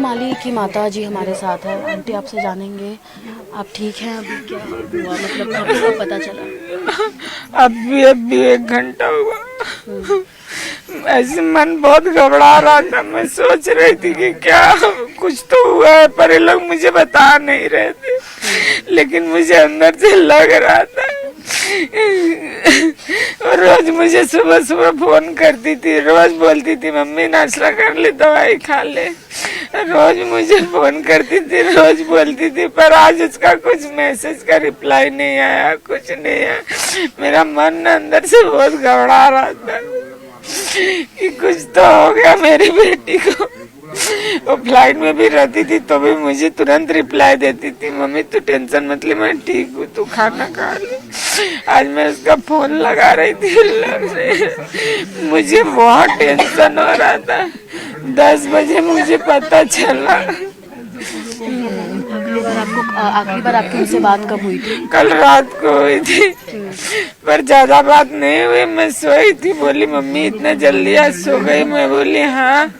माली की माता जी हमारे साथ है। आंटी आपसे जानेंगे, आप ठीक हैं? अभी क्या हुआ, मतलब कब पता चला? अभी 1 घंटा हुआ। ऐसे मन बहुत घबरा रहा था। मैं सोच रही थी कि क्या कुछ तो हुआ है, पर ये लोग मुझे बता नहीं रहे थे, लेकिन मुझे अंदर से लग रहा था। और रोज मुझे सुबह सुबह फोन करती थी, रोज बोलती थी मम्मी नाश्ता कर ले, दवाई खा ले। रोज मुझे फोन करती थी, रोज बोलती थी, पर आज उसका कुछ मैसेज का रिप्लाई नहीं आया, कुछ नहीं आया। मेरा मन अंदर से बहुत घबरा रहा था कि कुछ तो हो गया मेरी बेटी को। वो फ्लाइट में भी रहती थी तो भी मुझे तुरंत रिप्लाई देती थी, मम्मी तू टेंशन मत ले, मैं ठीक हूँ, तू खाना खा ले। आज मैं उसका फोन लगा रही थी, मुझे बहुत टेंशन हो रहा था। 10 बजे मुझे पता चला। आखिरी बार आपकी उनसे बात कब हुई थी? कल रात को हुई थी, पर ज्यादा बात नहीं हुई। मैं सोई थी, बोली मम्मी इतना जल्दी आज सो गई? मैं बोली हाँ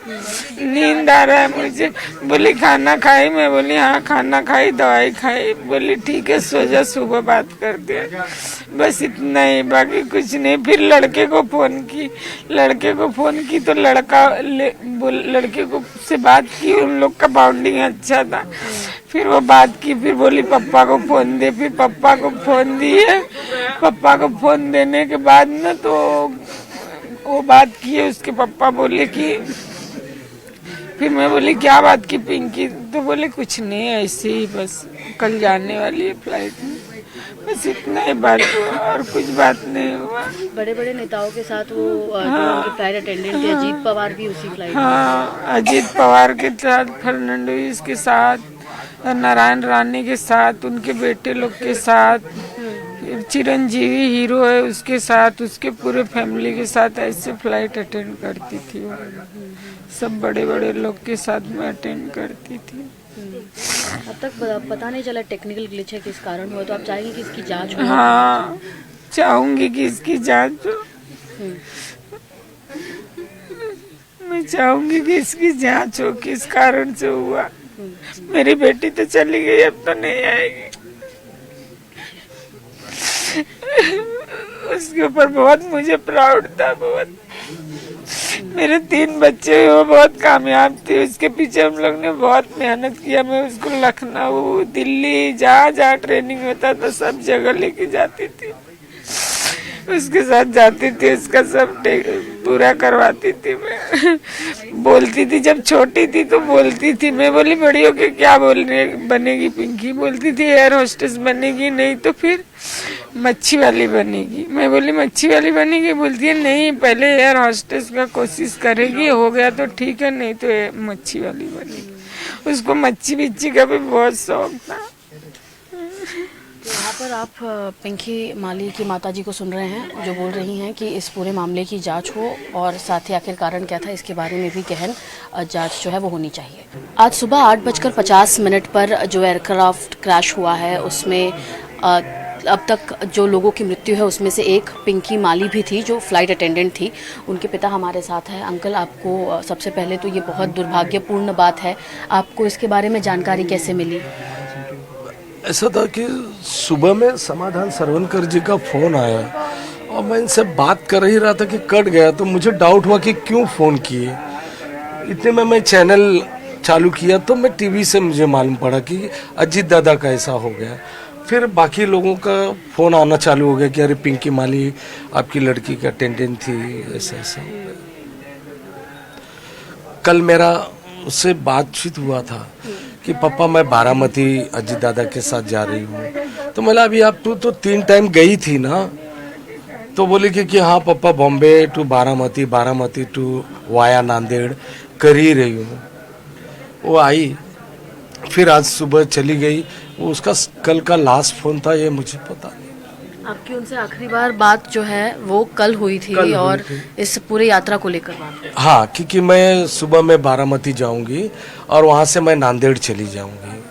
नींद आ रहा है मुझे। बोली खाना खाई? मैं बोली हाँ खाना खाई, दवाई खाई। बोली ठीक है सो जा, सुबह बात करते हैं। बस इतना ही, बाकी कुछ नहीं। फिर लड़के को फोन की, तो लड़के को से बात की, उन लोग का बाउंडिंग अच्छा था। फिर वो बात की, फिर बोली पापा को फोन दे। फिर पापा को फोन दिए। पापा को फोन देने के बाद ना तो वो बात की है, उसके पापा बोले कि, फिर मैं बोली क्या बात की पिंकी? तो बोले कुछ नहीं, ऐसे ही बस कल जाने वाली है फ्लाइट में। बस इतना ही बात हुआ और कुछ बात नहीं हुआ। बड़े बड़े नेताओं के साथ वो जो उनके फ्लाइट अटेंडेंट थे, अजीत पवार भी उसी फ्लाइट में? हाँ, अजीत पवार के साथ, फर्नांडीज के साथ, नारायण रानी के साथ, उनके बेटे लोग के साथ, चिरंजीवी हीरो है उसके साथ, उसके पूरे फैमिली के साथ ऐसे फ्लाइट अटेंड करती थी वो। सब बड़े बड़े लोग के साथ में अटेंड करती थी। अब तक पता नहीं चला टेक्निकल ग्लिच है किस कारण हुआ, तो आप चाहेंगे कि इसकी जांच हो? हाँ चाहूंगी कि इसकी जांच हो। मैं चाहूंगी कि इसकी जांच हो, किस कारण से हुआ। मेरी बेटी तो चली गई, अब तो नहीं आएगी। उसके ऊपर बहुत मुझे प्राउड था, बहुत। मेरे 3 बच्चे, वो बहुत कामयाब थे, उसके पीछे हम लोग ने बहुत मेहनत किया। मैं उसको लखनऊ, दिल्ली, जहाँ ट्रेनिंग होता था सब जगह लेके जाती थी, उसके साथ जाती थी, उसका सब पूरा करवाती थी। मैं बोलती थी, जब छोटी थी तो बोलती थी, मैं बोली बड़ी होके क्या बनेगी पिंकी? बोलती थी एयर होस्टेस बनेगी, नहीं तो फिर मच्छी वाली बनेगी। मैं बोली मच्छी वाली बनेगी? बोलती है नहीं, पहले एयर होस्टेस का कोशिश करेगी, हो गया तो ठीक है, नहीं तो मच्छी वाली बनेगी। उसको मच्छी बिच्छी का भी बहुत शौक था। यहाँ पर आप पिंकी माली की माताजी को सुन रहे हैं, जो बोल रही हैं कि इस पूरे मामले की जांच हो और साथ ही आखिर कारण क्या था इसके बारे में भी गहन जांच जो है वो होनी चाहिए। आज सुबह 8:50 पर जो एयरक्राफ्ट क्रैश हुआ है उसमें अब तक जो लोगों की मृत्यु है उसमें से एक पिंकी माली भी थी, जो फ्लाइट अटेंडेंट थी। उनके पिता हमारे साथ हैं। अंकल, आपको सबसे पहले तो ये बहुत दुर्भाग्यपूर्ण बात है, आपको इसके बारे में जानकारी कैसे मिली? ऐसा था कि सुबह में समाधान सरवनकर जी का फ़ोन आया और मैं इनसे बात कर ही रहा था कि कट गया, तो मुझे डाउट हुआ कि क्यों फ़ोन किए। इतने में मैं चैनल चालू किया तो मैं टीवी से मुझे मालूम पड़ा कि अजीत दादा का ऐसा हो गया। फिर बाकी लोगों का फ़ोन आना चालू हो गया कि अरे पिंकी माली आपकी लड़की की अटेंडेंट थी, ऐसा ऐसा। कल मेरा उससे बातचीत हुआ था कि पापा मैं बारामती अजीत दादा के साथ जा रही हूँ। तो मैं अभी आप तो 3 टाइम गई थी ना? तो बोली कि हाँ पापा, Bombay to Baramati to via Nanded कर ही रही हूँ। वो आई, फिर आज सुबह चली गई। वो उसका कल का लास्ट फोन था, ये मुझे पता नहीं। आपकी उनसे आखिरी बार बात जो है वो कल हुई थी, और इस पूरी यात्रा को लेकर बात? हाँ, क्योंकि मैं सुबह में बारामती जाऊंगी और वहाँ से मैं नांदेड़ चली जाऊंगी।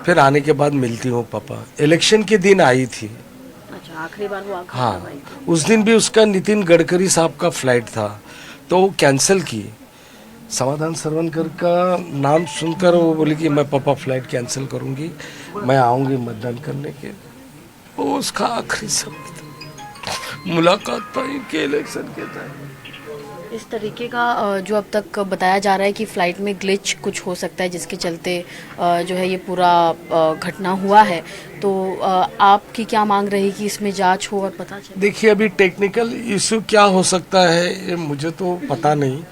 फिर आने के बाद मिलती हूँ पापा। इलेक्शन के दिन आई थी। अच्छा, आखिरी बार वो हाँ, उस दिन भी उसका नितिन गडकरी साहब का फ्लाइट था तो वो कैंसिल की। समाधान सरवनकर का नाम सुनकर वो बोली कि मैं पापा फ्लाइट कैंसिल करूंगी, मैं आऊंगी मतदान करने के। वो उसका आखिरी शब्द था, मुलाकात पाई के इलेक्शन के टाइम। इस तरीके का जो अब तक बताया जा रहा है कि फ़्लाइट में ग्लिच कुछ हो सकता है जिसके चलते जो है ये पूरा घटना हुआ है, तो आपकी क्या मांग रही कि इसमें जांच हो और पता चले? देखिए अभी टेक्निकल इशू क्या हो सकता है ये मुझे तो पता नहीं।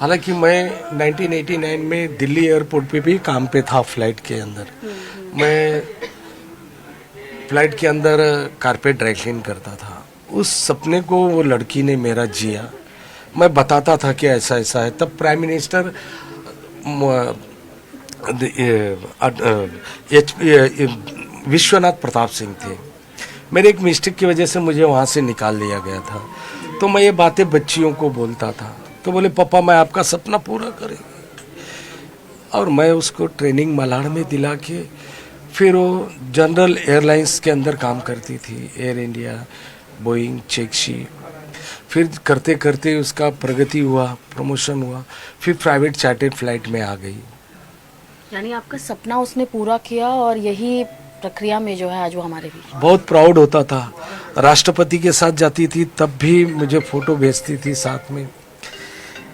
हालांकि मैं 1989 में दिल्ली एयरपोर्ट पे भी काम पे था फ्लाइट के अंदर। मैं फ्लाइट के अंदर कारपेट ड्राई क्लीन करता था। उस सपने को वो लड़की ने मेरा जिया। मैं बताता था कि ऐसा ऐसा है। तब प्राइम मिनिस्टर विश्वनाथ प्रताप सिंह थे। मेरे एक मिस्टेक की वजह से मुझे वहाँ से निकाल दिया गया था। तो मैं ये बातें बच्चियों को बोलता था, तो बोले पापा मैं आपका सपना पूरा करेंगे। और मैं उसको ट्रेनिंग मलाड में दिला के फिर वो जनरल एयरलाइंस के अंदर काम करती थी, एयर इंडिया, बोइंग, चेक्सी। फिर करते करते उसका प्रगति हुआ, प्रमोशन हुआ, फिर प्राइवेट चार्टर्ड फ्लाइट में आ गई। यानी आपका सपना उसने पूरा किया और यही प्रक्रिया में जो है आज वो हमारे बीच। बहुत प्राउड होता था। राष्ट्रपति के साथ जाती थी तब भी मुझे फोटो भेजती थी साथ में।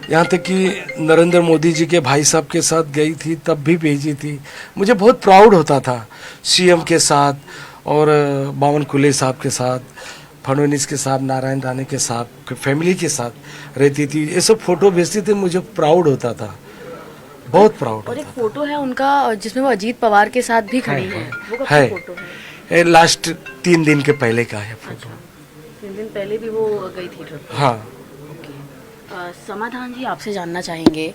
यहाँ तक कि नरेंद्र मोदी जी के भाई साहब के साथ गई थी तब भी भेजी थी। मुझे बहुत प्राउड होता था। सीएम के साथ और बावन कुले साहब के साथ, फडणवीस के साथ, नारायण राणे के साथ, फैमिली के साथ रहती थी। ये सब फोटो भेजती थी, मुझे प्राउड होता था, बहुत प्राउड। और एक फोटो है उनका जिसमें वो अजीत पवार के साथ भी खड़ी है। वो कब की फोटो है? लास्ट 3 दिन के पहले का है फोटो। 3 दिन पहले भी वो गई थी ट्रिप। हाँ। समाधान जी, आपसे जानना चाहेंगे,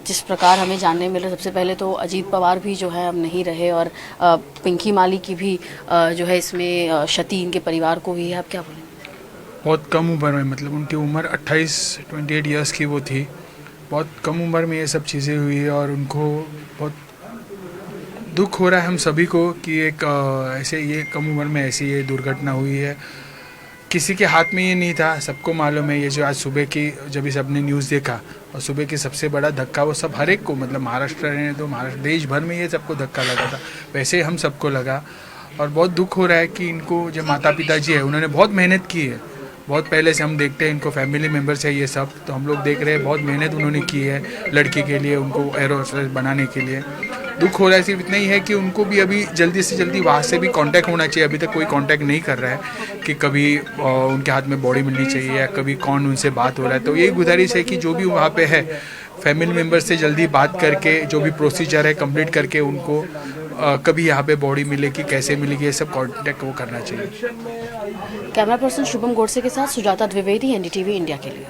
जिस प्रकार हमें जानने मिला, सबसे पहले तो अजीत पवार भी जो है अब नहीं रहे और पिंकी माली की भी जो है इसमें क्षति इनके परिवार को हुई है। आप क्या बोलेंगे? बहुत कम उम्र में, मतलब उनकी उम्र 28 ईयर्स की वो थी। बहुत कम उम्र में ये सब चीज़ें हुई है और उनको बहुत दुख हो रहा है हम सभी को कि एक ऐसे ये कम उम्र में ऐसी ये दुर्घटना हुई है। किसी के हाथ में ये नहीं था, सबको मालूम है। ये जो आज सुबह की जब इस सबने न्यूज़ देखा और सुबह की सबसे बड़ा धक्का वो सब हर एक को, मतलब महाराष्ट्र ने तो महाराष्ट्र देश भर में ये सबको धक्का लगा था, वैसे हम सबको लगा। और बहुत दुख हो रहा है कि इनको जो माता पिता जी है उन्होंने बहुत मेहनत की है। बहुत पहले से हम देखते हैं इनको, फैमिली मेम्बर्स है ये सब, तो हम लोग देख रहे हैं बहुत मेहनत उन्होंने की है लड़की के लिए, उनको एयर होस्टेस बनाने के लिए। दुख हो रहा है सिर्फ इतना ही है कि उनको भी अभी जल्दी से जल्दी वहाँ से भी कांटेक्ट होना चाहिए। अभी तक कोई कांटेक्ट नहीं कर रहा है कि कभी उनके हाथ में बॉडी मिलनी चाहिए या कभी कौन उनसे बात हो रहा है। तो यही गुजारिश है कि जो भी वहाँ पे है फैमिली मेम्बर से जल्दी बात करके जो भी प्रोसीजर है कंप्लीट करके उनको कभी यहाँ पे बॉडी मिलेगी, कैसे मिलेगी, ये सब कांटेक्ट वो करना चाहिए। कैमरा पर्सन शुभम गोडसे के साथ सुजाता द्विवेदी, एनडीटीवी इंडिया के लिए।